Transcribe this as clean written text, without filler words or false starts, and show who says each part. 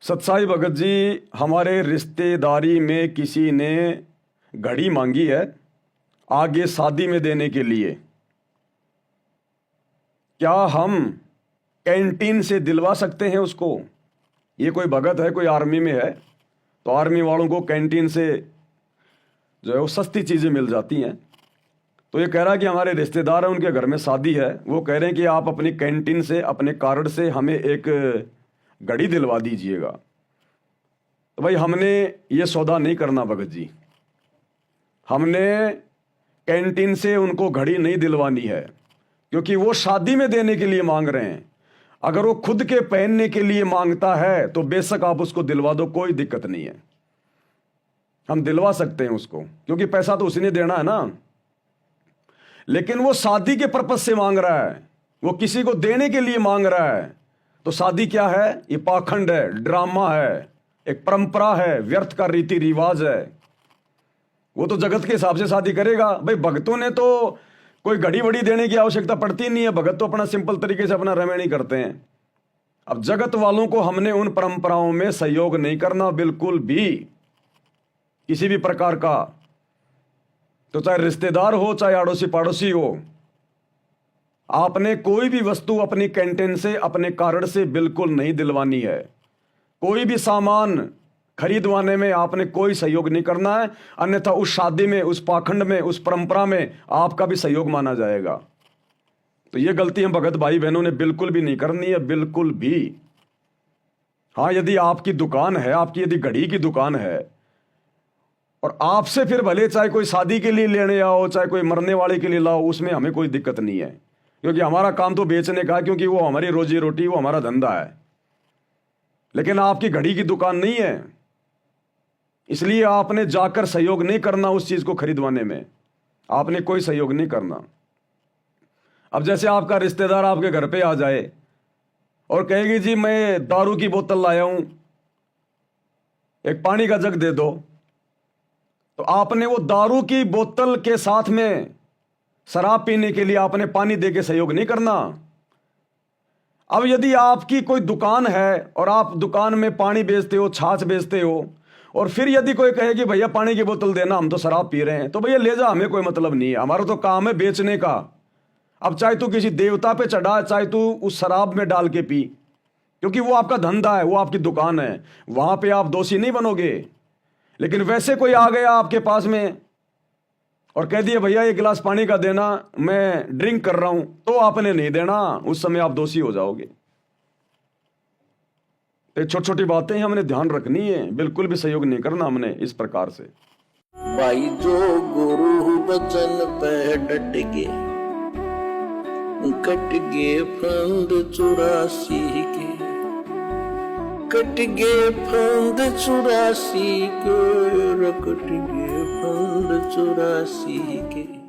Speaker 1: सतसाई भगत जी, हमारे रिश्तेदारी में किसी ने घड़ी मांगी है आगे शादी में देने के लिए। क्या हम कैंटीन से दिलवा सकते हैं उसको? ये कोई भगत है, कोई आर्मी में है, तो आर्मी वालों को कैंटीन से जो है वो सस्ती चीज़ें मिल जाती हैं। तो ये कह रहा है कि हमारे रिश्तेदार हैं, उनके घर में शादी है, वो कह रहे हैं कि आप अपनी कैंटीन से, अपने कार्ड से हमें एक घड़ी दिलवा दीजिएगा। तो भाई हमने ये सौदा नहीं करना भगत जी, हमने कैंटीन से उनको घड़ी नहीं दिलवानी है, क्योंकि वो शादी में देने के लिए मांग रहे हैं। अगर वो खुद के पहनने के लिए मांगता है तो बेशक आप उसको दिलवा दो, कोई दिक्कत नहीं है, हम दिलवा सकते हैं उसको, क्योंकि पैसा तो उसी ने देना है ना। लेकिन वो शादी के पर्पज से मांग रहा है, वो किसी को देने के लिए मांग रहा है। तो शादी क्या है? ये पाखंड है, ड्रामा है, एक परंपरा है, व्यर्थ का रीति रिवाज है। वो तो जगत के हिसाब से शादी करेगा। भाई भगतों ने तो कोई घड़ी वड़ी देने की आवश्यकता पड़ती नहीं है, भगत तो अपना सिंपल तरीके से अपना रमैनी करते हैं। अब जगत वालों को हमने उन परंपराओं में सहयोग नहीं करना, बिल्कुल भी, किसी भी प्रकार का। तो चाहे रिश्तेदार हो, चाहे अड़ोसी पड़ोसी हो, आपने कोई भी वस्तु अपनी कैंटीन से, अपने कार्ड से बिल्कुल नहीं दिलवानी है। कोई भी सामान खरीदवाने में आपने कोई सहयोग नहीं करना है, अन्यथा उस शादी में, उस पाखंड में, उस परंपरा में आपका भी सहयोग माना जाएगा। तो ये गलती हम भगत भाई बहनों ने बिल्कुल भी नहीं करनी है, बिल्कुल भी। हाँ, यदि आपकी दुकान है, आपकी यदि घड़ी की दुकान है, और आपसे फिर भले चाहे कोई शादी के लिए लेने आओ, चाहे कोई मरने वाले के लिए लाओ, उसमें हमें कोई दिक्कत नहीं है, क्योंकि हमारा काम तो बेचने का है, क्योंकि वो हमारी रोजी रोटी, वो हमारा धंधा है। लेकिन आपकी घड़ी की दुकान नहीं है, इसलिए आपने जाकर सहयोग नहीं करना उस चीज को खरीदवाने में, आपने कोई सहयोग नहीं करना। अब जैसे आपका रिश्तेदार आपके घर पे आ जाए और कहेगी जी मैं दारू की बोतल लाया हूं, एक पानी का जग दे दो, तो आपने वो दारू की बोतल के साथ में शराब पीने के लिए आपने पानी दे के सहयोग नहीं करना। अब यदि आपकी कोई दुकान है और आप दुकान में पानी बेचते हो, छाछ बेचते हो, और फिर यदि कोई कहे कि भैया पानी की बोतल देना, हम तो शराब पी रहे हैं, तो भैया ले जा, हमें कोई मतलब नहीं है, हमारा तो काम है बेचने का। अब चाहे तू किसी देवता पे चढ़ा, चाहे तू उस शराब में डाल के पी, क्योंकि वो आपका धंधा है, वो आपकी दुकान है, वहां पे आप दोषी नहीं बनोगे। लेकिन वैसे कोई आ गया आपके पास में और कह दिया भैया 1 गिलास पानी का देना, मैं ड्रिंक कर रहा हूं, तो आपने नहीं देना, उस समय आप दोषी हो जाओगे। तो छोटी छोटी बातें हमने ध्यान रखनी है, बिल्कुल भी सहयोग नहीं करना हमने इस प्रकार से।
Speaker 2: भाई जो गुरु बचन पे डट गए, कट गए फंद 84 के, कट गए फंद 84 के, कट गए फंद 84 के।